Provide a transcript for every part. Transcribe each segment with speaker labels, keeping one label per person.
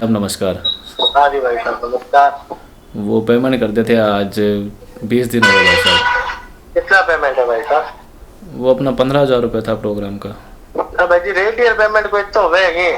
Speaker 1: अब नमस्कार।
Speaker 2: हाँ जी भाई साहब, नमस्कार।
Speaker 1: वो पेमेंट करते थे आज 20 दिन हो गए भाई साहब।
Speaker 2: कितना पेमेंट है भाई साहब?
Speaker 1: वो अपना 15,000 रुपये था प्रोग्राम का।
Speaker 2: अब भाई जी रेट ईयर पेमेंट कोई तो होगी।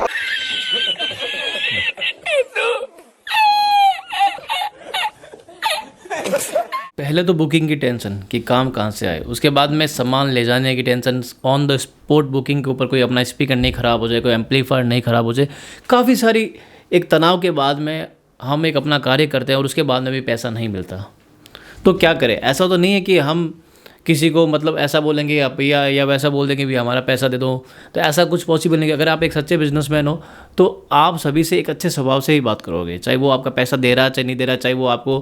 Speaker 1: पहले तो बुकिंग की टेंशन कि काम कहाँ से आए, उसके बाद में सामान ले जाने की tension, on the spot booking के ऊपर कोई अपना स्पीकर नहीं ख़राब हो जाए, कोई एम्पलीफायर नहीं ख़राब हो जाए, काफ़ी सारी एक तनाव के बाद में हम एक अपना कार्य करते हैं और उसके बाद में भी पैसा नहीं मिलता। तो क्या करें? ऐसा तो नहीं है कि हम किसी को मतलब ऐसा बोलेंगे या भैया या वैसा बोल देंगे भी हमारा पैसा दे दो, तो ऐसा कुछ पॉसिबल नहीं है। अगर आप एक सच्चे बिजनेसमैन हो तो आप सभी से एक अच्छे स्वभाव से ही बात करोगे, चाहे वो आपका पैसा दे रहा है चाहे नहीं दे रहा है, चाहे वो आपको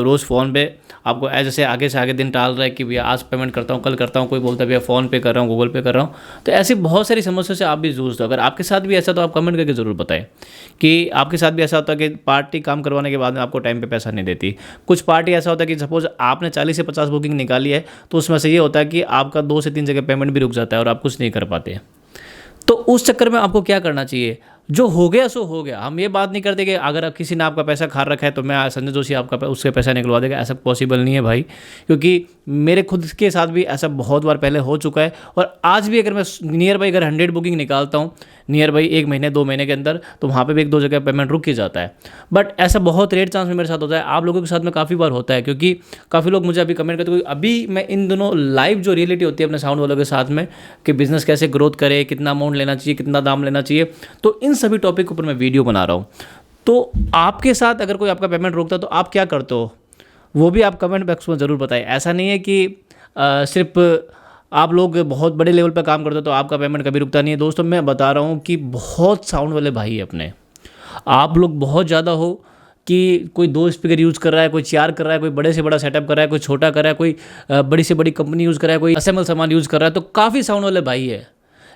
Speaker 1: रोज़ फ़ोन पे आपको जैसे आगे से आगे दिन टाल रहा है कि भैया आज पेमेंट करता हूँ कल करता हूँ, कोई बोलता है भैया फ़ोन पे कर रहा हूँ गूगल पे कर रहा हूँ। तो ऐसी बहुत सारी समस्या से आप भी जूझते हो। अगर आपके साथ भी ऐसा तो आप कमेंट करके ज़रूर बताएं कि आपके साथ भी ऐसा होता है कि पार्टी काम करवाने के बाद में आपको टाइम पे पैसा नहीं देती। कुछ पार्टी ऐसा होता है कि सपोज़ आपने 40 से 50 बुकिंग निकाली है तो उसमें से ये होता है कि आपका 2 से 3 जगह पेमेंट भी रुक जाता है और आप कुछ नहीं कर पाते। तो उस चक्कर में आपको क्या करना चाहिए? जो हो गया सो हो गया। हम ये बात नहीं करते कि अगर किसी ने आपका पैसा खा रखा है तो मैं संजय जोशी आपका उसके पैसा निकलवा देगा, ऐसा पॉसिबल नहीं है भाई। क्योंकि मेरे खुद के साथ भी ऐसा बहुत बार पहले हो चुका है और आज भी अगर मैं नियर बाई अगर 100 बुकिंग निकालता हूँ नियर बाई 1 महीने 2 महीने के अंदर, तो वहाँ पे भी 1-2 जगह पेमेंट रुक ही जाता है। बट ऐसा बहुत रेयर चांस में मेरे साथ होता है, आप लोगों के साथ में काफ़ी बार होता है। क्योंकि काफ़ी लोग मुझे अभी कमेंट करते हैं, अभी मैं इन दोनों लाइव जो रियलिटी होती है अपने साउंड वालों के साथ में कि बिज़नेस कैसे ग्रोथ करे, कितना अमाउंट लेना चाहिए, कितना दाम लेना चाहिए, तो इन सभी टॉपिक के ऊपर मैं वीडियो बना रहा हूँ। तो आपके साथ अगर कोई आपका पेमेंट रोकता है तो आप क्या करते हो, वो भी आप कमेंट बॉक्स में ज़रूर बताएं। ऐसा नहीं है कि सिर्फ आप लोग बहुत बड़े लेवल पर काम करते हो तो आपका पेमेंट कभी रुकता नहीं है। दोस्तों मैं बता रहा हूँ कि बहुत साउंड वाले भाई अपने आप लोग बहुत ज़्यादा हो कि कोई 2 स्पीकर यूज़ कर रहा है, कोई 4 कर रहा है, कोई बड़े से बड़ा सेटअप कर रहा है, कोई छोटा कर रहा है, कोई बड़ी से बड़ी कंपनी यूज़ कर रहा है, कोई असेंबल सामान यूज़ कर रहा है। तो काफ़ी साउंड वाले भाई है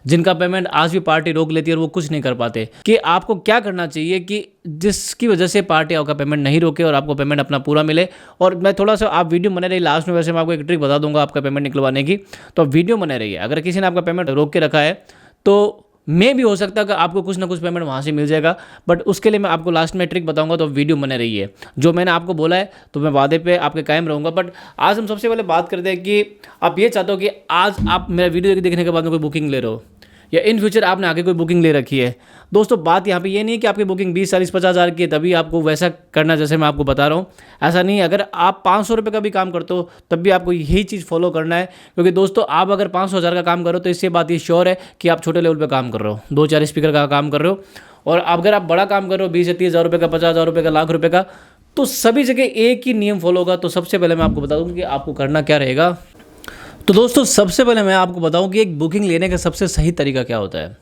Speaker 1: जिनका पेमेंट आज भी पार्टी रोक लेती है और वो कुछ नहीं कर पाते। कि आपको क्या करना चाहिए कि जिसकी वजह से पार्टी आपका पेमेंट नहीं रोके और आपको पेमेंट अपना पूरा मिले। और मैं थोड़ा सा आप वीडियो बने रही, लास्ट में वैसे मैं आपको एक ट्रिक बता दूंगा आपका पेमेंट निकलवाने की, तो आप वीडियो बने रही है। अगर किसी ने आपका पेमेंट रोक के रखा है तो मे भी हो सकता है कि आपको कुछ ना कुछ पेमेंट वहाँ से मिल जाएगा, बट उसके लिए मैं आपको लास्ट में ट्रिक बताऊंगा, तो वीडियो बने रही है। जो मैंने आपको बोला है तो मैं वादे पे आपके कायम रहूँगा। बट आज हम सबसे पहले बात करते हैं कि आप ये चाहते हो कि आज आप मेरा वीडियो देखने के बाद में कोई बुकिंग ले रहे हो या इन फ्यूचर आपने आगे कोई बुकिंग ले रखी है। दोस्तों बात यहाँ पे ये नहीं है कि आपकी बुकिंग 20, 40, 50 हज़ार की है तभी आपको वैसा करना जैसे मैं आपको बता रहा हूँ, ऐसा नहीं है। अगर आप 500 रुपये का भी काम करते हो तब भी आपको यही चीज़ फॉलो करना है। क्योंकि दोस्तों आप अगर 500 हज़ार का काम करो तो इससे बात ये श्योर है कि आप छोटे लेवल पर काम कर रहे हो, 2-4 स्पीकर का काम कर रहे हो। और अगर आप बड़ा काम कर रहे हो 20 से 30 हज़ार रुपये का, 50 हज़ार रुपये का, लाख रुपये का, तो सभी जगह एक ही नियम फॉलो होगा। तो सबसे पहले मैं आपको बता दूँ कि आपको करना क्या रहेगा। तो दोस्तों सबसे पहले मैं आपको बताऊं कि एक बुकिंग लेने का सबसे सही तरीका क्या होता है।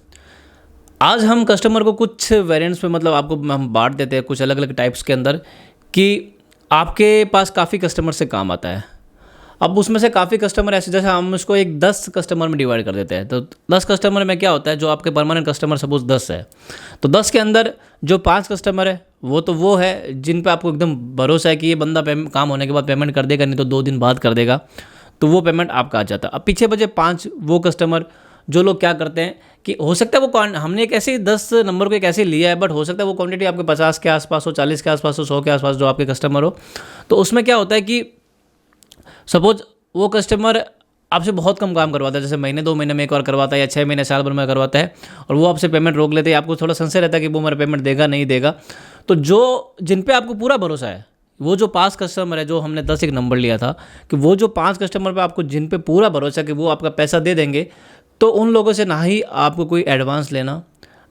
Speaker 1: आज हम कस्टमर को कुछ वेरिएंट्स में मतलब आपको हम बांट देते हैं कुछ अलग अलग टाइप्स के अंदर कि आपके पास काफ़ी कस्टमर से काम आता है। अब उसमें से काफ़ी कस्टमर ऐसे, जैसे हम इसको एक 10 कस्टमर में डिवाइड कर देते हैं। तो 10 कस्टमर में क्या होता है, जो आपके परमानेंट कस्टमर सपोज 10 है तो 10 के अंदर जो 5 कस्टमर है वो है जिन पे आपको एकदम भरोसा है कि ये बंदा काम होने के बाद पेमेंट कर देगा, नहीं तो 2 दिन बाद कर देगा, तो वो पेमेंट आपका आ जाता है। अब पीछे बचे 5 वो कस्टमर जो लोग क्या करते हैं कि हो सकता है वो हमने एक ऐसे 10 नंबर को एक ऐसे लिया है, बट हो सकता है वो क्वांटिटी आपके 50 के आसपास हो, 40 के आसपास हो, 100 के आसपास जो आपके कस्टमर हो। तो उसमें क्या होता है कि सपोज वो कस्टमर आपसे बहुत कम काम करवाता है, जैसे महीने 2 महीने में एक बार करवाता है या 6 महीने साल भर में करवाता है, और वो आपसे पेमेंट रोक लेते हैं। आपको थोड़ा संशय रहता है कि वो मेरा पेमेंट देगा नहीं देगा। तो जो जिन पे आपको पूरा भरोसा है, वो जो 5 कस्टमर है, जो हमने 10 एक नंबर लिया था कि वो जो 5 कस्टमर पे आपको जिन पे पूरा भरोसा है कि वो आपका पैसा दे देंगे, तो उन लोगों से ना ही आपको कोई एडवांस लेना,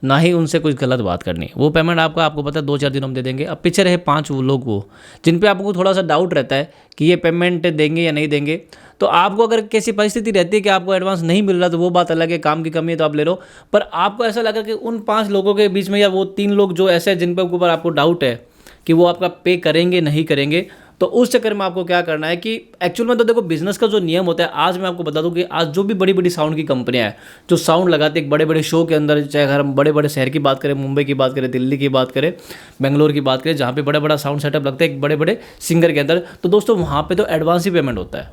Speaker 1: ना ही उनसे कुछ गलत बात करनी। वो पेमेंट आपको पता है 2-4 दिनों में दे देंगे। अब पीछे रहे 5 वो लोग वो जिन पे आपको थोड़ा सा डाउट रहता है कि ये पेमेंट देंगे या नहीं देंगे। तो आपको अगर कैसी परिस्थिति रहती है कि आपको एडवांस नहीं मिल रहा तो वो बात अलग है, काम की कमी है तो आप ले लो। पर आपको ऐसा लगा कि उन 5 लोगों के बीच में या वो 3 लोग जो ऐसे हैं जिन पे ऊपर आपको डाउट है कि वो आपका पे करेंगे नहीं करेंगे, तो उस चक्कर में आपको क्या करना है कि एक्चुअल में तो देखो बिजनेस का जो नियम होता है, आज मैं आपको बता दूं कि आज जो भी बड़ी बड़ी साउंड की कंपनियां हैं जो साउंड लगाते हैं बड़े बड़े शो के अंदर, चाहे अगर हम बड़े बड़े शहर की बात करें, मुंबई की बात करें, दिल्ली की बात करें, बेंगलोर की बात करें, जहाँ पे बड़ा बड़ा साउंड सेटअप लगता है एक बड़े बड़े सिंगर के अंदर, तो दोस्तों वहाँ पर तो एडवांस ही पेमेंट होता है।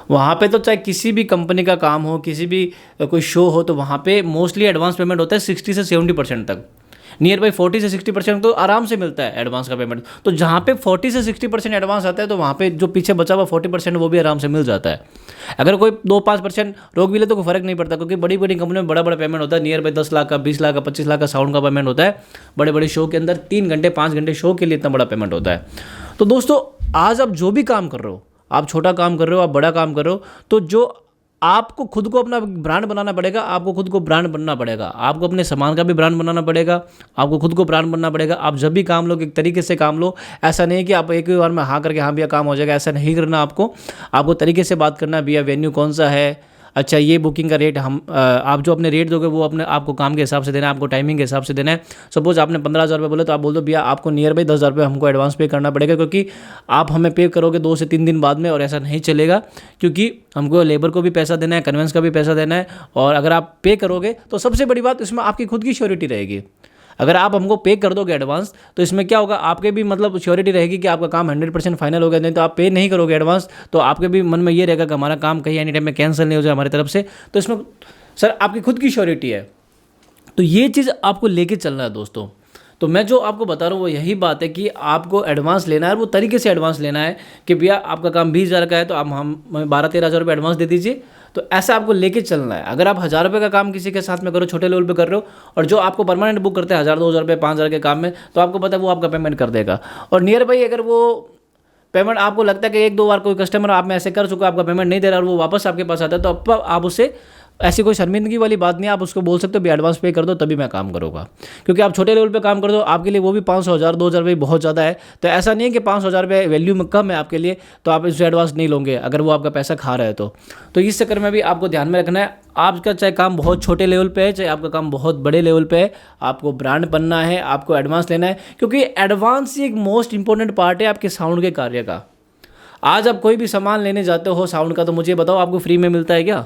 Speaker 1: वहाँ पे तो चाहे किसी भी कंपनी का काम हो, किसी भी कोई शो हो, तो वहाँ पे मोस्टली एडवांस पेमेंट होता है 60 से 70% तक। नियर बाई 40 से 60% तो आराम से मिलता है एडवांस का पेमेंट। तो जहाँ पे 40 से 60% एडवांस आता है तो वहाँ पे जो पीछे बचा हुआ 40% वो भी आराम से मिल जाता है। अगर कोई 2-5% रोक भी ले तो कोई फर्क नहीं पड़ता, क्योंकि बड़ी बड़ी कंपनी में बड़ा बड़ा पेमेंट होता है, नियर बाई 10 लाख का, 20 लाख का, 25 लाख का साउंड का पेमेंट होता है। बड़े बड़े शो के अंदर 3 घंटे 5 घंटे शो के लिए इतना बड़ा पेमेंट होता है। तो दोस्तों आज आप जो भी काम कर रहे हो, आप छोटा काम कर रहे हो, आप बड़ा काम कर रहे हो, तो जो आपको खुद को अपना ब्रांड बनाना पड़ेगा, आपको खुद को ब्रांड बनना पड़ेगा, आपको अपने सामान का भी ब्रांड बनाना पड़ेगा, आपको खुद को ब्रांड बनना पड़ेगा। आप जब भी काम लो एक तरीके से काम लो, ऐसा नहीं है कि आप एक ही बार में हाँ करके हाँ भैया काम हो जाएगा, ऐसा नहीं करना। आपको तरीके से बात करना, भैया वेन्यू कौन सा है, अच्छा ये बुकिंग का रेट हम आप जो अपने रेट दोगे वो अपने आपको काम के हिसाब से देना है, आपको टाइमिंग के हिसाब से देना है। सपोज आपने 15,000 रुपये बोले तो आप बोल दो भैया आपको नियर बाई 10,000 रुपये हमको एडवांस पे करना पड़ेगा, क्योंकि आप हमें पे करोगे 2 से 3 दिन बाद में, और ऐसा नहीं चलेगा, क्योंकि हमको लेबर को भी पैसा देना है, कन्वेंस का भी पैसा देना है। और अगर आप पे करोगे तो सबसे बड़ी बात इसमें आपकी खुद की श्योरिटी रहेगी। अगर आप हमको पे कर दोगे एडवांस तो इसमें क्या होगा, आपके भी मतलब श्योरिटी रहेगी कि आपका काम 100% फाइनल हो गया। नहीं तो आप पे नहीं करोगे एडवांस तो आपके भी मन में ये रहेगा कि हमारा काम कहीं एनी टाइम में कैंसिल नहीं हो जाए हमारी तरफ से। तो इसमें सर आपकी खुद की श्योरिटी है, तो ये चीज़ आपको लेके चलना है दोस्तों। तो मैं जो आपको बता रहा हूँ वो यही बात है कि आपको एडवांस लेना है, और वो तरीके से एडवांस लेना है कि भैया आपका काम 20,000 का है तो आप हम 12-13 हज़ार रुपये एडवांस दे दीजिए। तो ऐसा आपको लेके चलना है। अगर आप 1,000 रुपये का काम किसी के साथ में करो, छोटे लेवल पे कर रहे हो, और जो आपको परमानेंट बुक करते हैं 1,000-2,000 रुपये 5,000 के काम में, तो आपको पता है वो आपका पेमेंट कर देगा। और नियर बाई अगर वो पेमेंट आपको लगता है कि 1-2 बार कोई कस्टमर आप में ऐसे कर चुका, आपका पेमेंट नहीं दे रहा और वो वापस आपके पास आता है, तो आप उससे ऐसी कोई शर्मिंदगी वाली बात नहीं है, आप उसको बोल सकते हो भी एडवांस पे कर दो तभी मैं काम करूँगा। क्योंकि आप छोटे लेवल पे काम कर दो, आपके लिए वो भी 500, 1,000, 2,000 रुपये बहुत ज़्यादा है। तो ऐसा नहीं है कि 500, 1,000 रुपये वैल्यू में कम है आपके लिए तो आप इससे एडवांस नहीं लोगे अगर वो आपका पैसा खा रहा है तो इस चक्कर में भी आपको ध्यान में रखना है। आपका चाहे काम बहुत छोटे लेवल पे है, चाहे आपका काम बहुत बड़े लेवल पे है, आपको ब्रांड बनना है, आपको एडवांस लेना है, क्योंकि एडवांस ही एक मोस्ट इंपॉर्टेंट पार्ट है आपके साउंड के कार्य का। आज आप कोई भी सामान लेने जाते हो साउंड का, तो मुझे बताओ आपको फ्री में मिलता है क्या?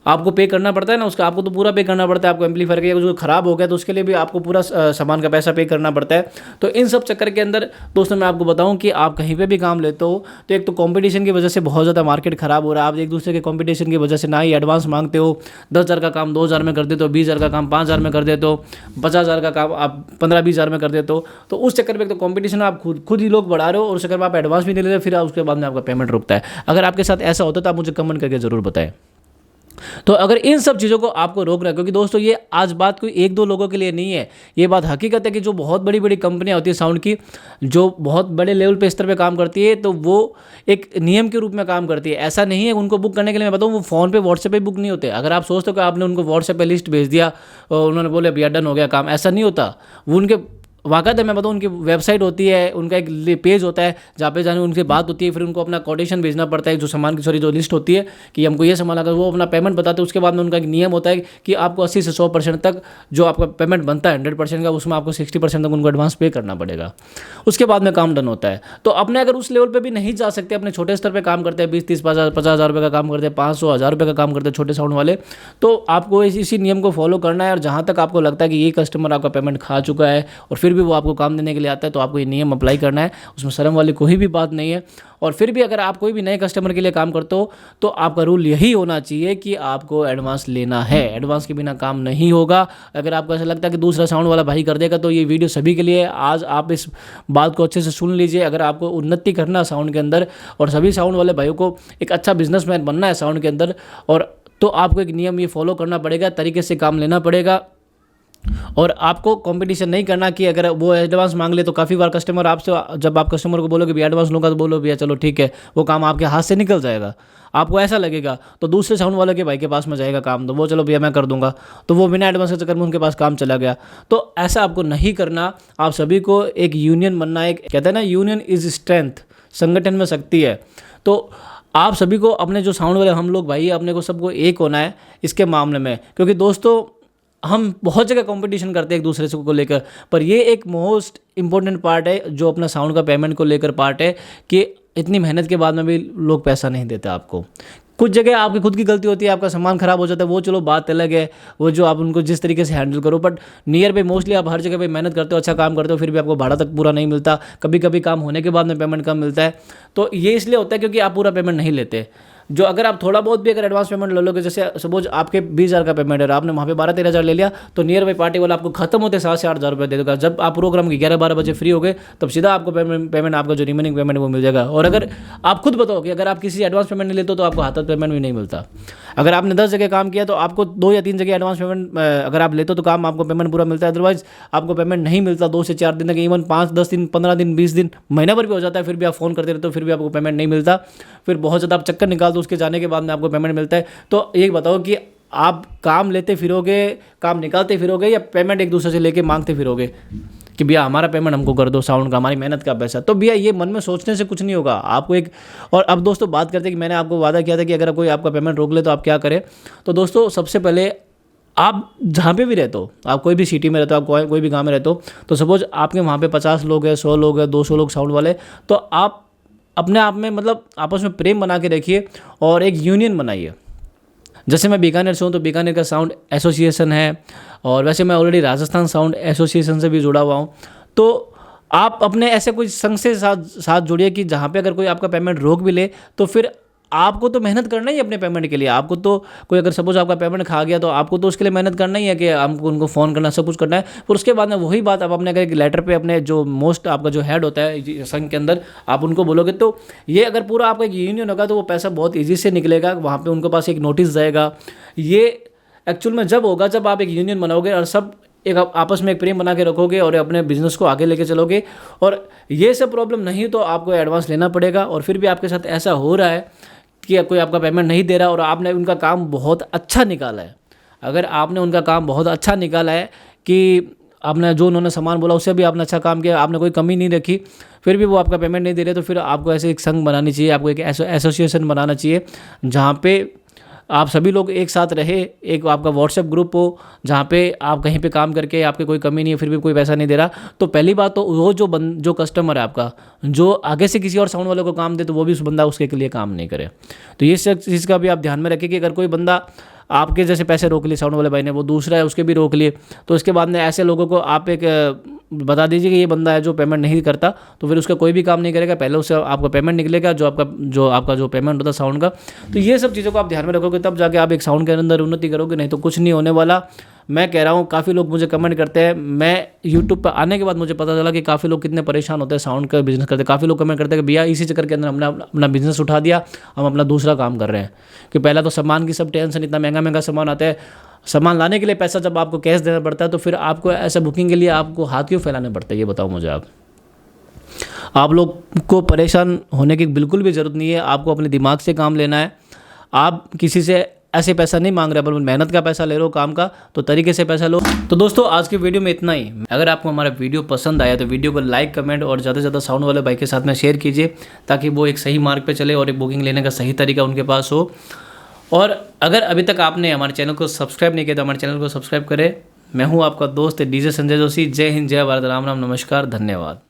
Speaker 1: आपको पे करना पड़ता है ना उसका, आपको तो पूरा पे करना पड़ता है। आपको एम्पलीफायर का जो ख़राब हो गया तो उसके लिए भी आपको पूरा सामान का पैसा पे करना पड़ता है। तो इन सब चक्कर के अंदर दोस्तों मैं आपको बताऊं कि आप कहीं पे भी काम लेते हो तो एक तो कंपटीशन की वजह से बहुत ज़्यादा मार्केट ख़राब हो रहा है। आप एक दूसरे के कंपटीशन की वजह से ना ही एडवांस मांगते हो, 10,000 का काम 2,000 में कर देते हो, 20,000 का काम 5,000 में कर देते हो, 50,000 का काम आप 15-20,000 में कर देते हो। तो उस चक्कर में एक तो कॉम्पिटिशन आप खुद ही लोग बढ़ा रहे हो और उस चक्कर में आप एडवांस भी नहीं लेते, फिर उसके बाद में आपका पेमेंट रुकता है। अगर आपके साथ ऐसा होता है तो आप मुझे कमेंट करके ज़रूर बताएं। तो अगर इन सब चीज़ों को आपको रोकना है, क्योंकि दोस्तों ये आज बात कोई 1-2 लोगों के लिए नहीं है, ये बात हकीकत है कि जो बहुत बड़ी बड़ी कंपनियां होती है साउंड की, जो बहुत बड़े लेवल पे स्तर पे काम करती है, तो वो एक नियम के रूप में काम करती है। ऐसा नहीं है उनको बुक करने के लिए मैं बताऊँ वो फ़ोन पे व्हाट्सएप पे बुक नहीं होते। अगर आप सोचते हो कि आपने उनको व्हाट्सएप पे लिस्ट भेज दिया और उन्होंने बोले भैया डन हो गया काम, ऐसा नहीं होता। वो उनके वाकई मैं बताऊँ उनकी वेबसाइट होती है, उनका एक पेज होता है जहाँ पे जाने उनसे बात होती है, फिर उनको अपना कोटेशन भेजना पड़ता है, जो सामान की जो लिस्ट होती है कि हमको ये सामान अगर वो अपना पेमेंट बताते हैं। उसके बाद में उनका एक नियम होता है कि आपको 80 से 100% तक जो आपका पेमेंट बनता है 100% का, उसमें आपको 60% तक उनको एडवांस पे करना पड़ेगा। उसके बाद में काम डन होता है। तो अपने अगर उस लेवल पर भी नहीं जा सकते, अपने छोटे स्तर पर काम करते हैं, 20-30, 50,000 रुपये का काम करते हैं, 500, 1,000 रुपये का काम करते हैं छोटे साउंड वाले, तो आपको इसी नियम को फॉलो करना है। और जहाँ तक आपको लगता है कि ये कस्टमर आपका पेमेंट खा चुका है और फिर भी वो आपको काम देने के लिए आता है, तो आपको ये नियम अप्लाई करना है। उसमें शर्म वाली कोई भी बात नहीं है। और फिर भी अगर आप कोई भी नए कस्टमर के लिए काम करते हो तो आपका रूल यही होना चाहिए कि आपको एडवांस लेना है। एडवांस के बिना काम नहीं होगा। अगर आपको ऐसा लगता है कि दूसरा साउंड वाला भाई कर देगा, तो ये वीडियो सभी के लिए। आज आप इस बात को अच्छे से सुन लीजिए। अगर आपको उन्नति करना साउंड के अंदर और सभी साउंड वाले भाइयों को एक अच्छा बिजनेसमैन बनना है साउंड के अंदर, और तो आपको एक नियम ये फॉलो करना पड़ेगा, तरीके से काम लेना पड़ेगा। और आपको कंपटीशन नहीं करना कि अगर वो एडवांस मांग ले तो काफ़ी बार कस्टमर आपसे, जब आप कस्टमर को बोलोगे भी एडवांस लूँगा, तो बोलो भैया चलो ठीक है, वो काम आपके हाथ से निकल जाएगा। आपको ऐसा लगेगा तो दूसरे साउंड वाले के भाई के पास में जाएगा काम, तो वो चलो भैया मैं कर दूंगा, तो वो बिना एडवांस के चक्कर में उनके पास काम चला गया। तो ऐसा आपको नहीं करना। आप सभी को एक यूनियन बनना है। कहते हैं ना यूनियन इज स्ट्रेंथ, संगठन में शक्ति है। तो आप सभी को अपने जो साउंड वाले हम लोग भाई अपने को सबको एक होना है इसके मामले में। क्योंकि दोस्तों हम बहुत जगह कंपटीशन करते हैं एक दूसरे से को लेकर, पर ये एक मोस्ट इंपॉर्टेंट पार्ट है जो अपना साउंड का पेमेंट को लेकर पार्ट है कि इतनी मेहनत के बाद में भी लोग पैसा नहीं देते आपको। कुछ जगह आपकी खुद की गलती होती है, आपका सामान खराब हो जाता है, वो चलो बात अलग है, वो जो आप उनको जिस तरीके से हैंडल करो। बट नियर पे मोस्टली आप हर जगह पे मेहनत करते हो, अच्छा काम करते हो, फिर भी आपको भाड़ा तक पूरा नहीं मिलता। कभी कभी काम होने के बाद में पेमेंट कम मिलता है। तो ये इसलिए होता है क्योंकि आप पूरा पेमेंट नहीं लेते। जो अगर आप थोड़ा बहुत भी अगर एडवांस पेमेंट ले लोगे, जैसे सपोज आपके 20,000 का पेमेंट है और आपने वहाँ पे 12-13 हज़ार ले लिया, तो नियर बाई पार्टी वाला आपको खत्म होते 7 से 8 हज़ार रुपये दे देगा। जब आप प्रोग्राम के 11-12 बजे फ्री हो गए, तब सीधा आपको पेमेंट आपका जो रिमेनिंग पेमेंट वो मिल जाएगा। और अगर आप खुद बताओ कि अगर आप किसी एडवांस पेमेंट नहीं लेते तो आपको हाथ पेमेंट भी नहीं मिलता। अगर आपने 10 जगह काम किया तो आपको 2 या 3 जगह एडवांस पेमेंट अगर आप लेते हो तो काम आपको पेमेंट पूरा मिलता है, अदरवाइज आपको पेमेंट नहीं मिलता 2 से 4 दिन तक, इवन 5-10 दिन, 15 दिन, 20 दिन, महीना भर भी हो जाता है, फिर भी आप फ़ोन करते रहते हो, फिर भी आपको पेमेंट नहीं मिलता। फिर बहुत ज़्यादा आप चक्कर निकाल दो, उसके जाने के बाद में आपको पेमेंट मिलता है। तो ये बताओ कि आप काम लेते फिरोगे, काम निकालते फिरोगे, या पेमेंट एक दूसरे से लेके मांगते फिरोगे कि भैया हमारा पेमेंट हमको कर दो, साउंड का, हमारी मेहनत का पैसा। तो भैया ये मन में सोचने से कुछ नहीं होगा आपको एक। और अब दोस्तों बात करते हैं कि मैंने आपको वादा किया था कि अगर कोई आपका पेमेंट रोक ले तो आप क्या करें। तो दोस्तों सबसे पहले आप जहाँ पे भी रहते हो, आप कोई भी सिटी में रहते हो, आप कोई भी गाँव में रहते हो, तो सपोज आपके वहाँ पे 50 लोग हैं, 100 लोग हैं, 200 लोग साउंड वाले, तो आप अपने आप में मतलब आपस में प्रेम बना के रखिए और एक यूनियन बनाइए। जैसे मैं बीकानेर से हूँ तो बीकानेर का साउंड एसोसिएशन है, और वैसे मैं ऑलरेडी राजस्थान साउंड एसोसिएशन से भी जुड़ा हुआ हूँ। तो आप अपने ऐसे कोई संघ से साथ जुड़िए कि जहाँ पे अगर कोई आपका पेमेंट रोक भी ले तो फिर आपको तो मेहनत करना ही है अपने पेमेंट के लिए। आपको तो कोई अगर सपोज आपका पेमेंट खा गया तो आपको तो उसके लिए मेहनत करना ही है कि आपको उनको फ़ोन करना, सब कुछ करना है। फिर उसके बाद में वही बात आप अपने अगर एक लेटर पे अपने जो मोस्ट आपका जो हेड होता है संघ के अंदर, आप उनको बोलोगे तो ये अगर पूरा आपका एक यूनियन होगा तो वो पैसा बहुत ईजी से निकलेगा। वहाँ पर उनके पास एक नोटिस जाएगा। ये एक्चुअल में जब होगा जब आप एक यूनियन बनाओगे और सब एक आपस में एक प्रेम बना के रखोगे और अपने बिजनेस को आगे लेके चलोगे। और ये सब प्रॉब्लम नहीं तो आपको एडवांस लेना पड़ेगा। और फिर भी आपके साथ ऐसा हो रहा है कि कोई आपका पेमेंट नहीं दे रहा और आपने उनका काम बहुत अच्छा निकाला है, अगर आपने उनका काम बहुत अच्छा निकाला है कि आपने जो उन्होंने सामान बोला उससे भी आपने अच्छा काम किया, आपने कोई कमी नहीं रखी, फिर भी वो आपका पेमेंट नहीं दे रहे, तो फिर आपको ऐसे एक संघ बनानी चाहिए, आपको एक एसोसिएशन बनाना चाहिए जहाँ पे आप सभी लोग एक साथ रहे। एक आपका व्हाट्सएप ग्रुप हो जहाँ पे आप कहीं पे काम करके आपके कोई कमी नहीं है फिर भी कोई पैसा नहीं दे रहा, तो पहली बात तो वो जो कस्टमर है आपका, जो आगे से किसी और साउंड वाले को काम दे तो वो भी उस बंदा उसके लिए काम नहीं करे। तो ये सब चीज़ का भी आप ध्यान में रखें कि अगर कोई बंदा आपके जैसे पैसे रोक लिए साउंड वाले भाई ने, वो दूसरा है उसके भी रोक लिए, तो इसके बाद में ऐसे लोगों को आप एक बता दीजिए कि ये बंदा है जो पेमेंट नहीं करता, तो फिर उसका कोई भी काम नहीं करेगा, पहले उससे आपका पेमेंट निकलेगा जो आपका जो पेमेंट होता है साउंड का। तो ये सब चीज़ों को आप ध्यान में रखोगे तब जाके आप एक साउंड के अंदर उन्नति करोगे, नहीं तो कुछ नहीं होने वाला। मैं कह रहा हूँ काफ़ी लोग मुझे कमेंट करते हैं, मैं यूट्यूब पर आने के बाद मुझे पता चला कि काफ़ी लोग कितने परेशान होते हैं साउंड का बिजनेस करते हैं। काफ़ी लोग कमेंट करते हैं कि भैया इसी चक्कर के अंदर हमने अपना बिजनेस उठा दिया, हम अपना दूसरा काम कर रहे हैं। कि पहला तो सामान की सब टेंशन, इतना महंगा सामान आता है, सामान लाने के लिए पैसा जब आपको कैश देना पड़ता है तो फिर आपको ऐसा बुकिंग के लिए आपको हाथ क्यों फैलाने पड़ते हैं, ये बताओ मुझे। आप लोग को परेशान होने की बिल्कुल भी ज़रूरत नहीं है, आपको अपने दिमाग से काम लेना है। आप किसी से ऐसे पैसा नहीं मांग रहे, पर मेहनत का पैसा ले रहे हो काम का, तो तरीके से पैसा लो। तो दोस्तों आज की वीडियो में इतना ही। अगर आपको हमारा वीडियो पसंद आया तो वीडियो को लाइक, कमेंट और ज़्यादा से ज़्यादा साउंड वाले भाई के साथ में शेयर कीजिए, ताकि वो एक सही मार्ग पे चले और एक बुकिंग लेने का सही तरीका उनके पास हो। और अगर अभी तक आपने हमारे चैनल को सब्सक्राइब नहीं किया तो हमारे चैनल को सब्सक्राइब करें। मैं हूँ आपका दोस्त डीजे संजय जोशी। जय हिंद, जय भारत, राम राम, नमस्कार, धन्यवाद।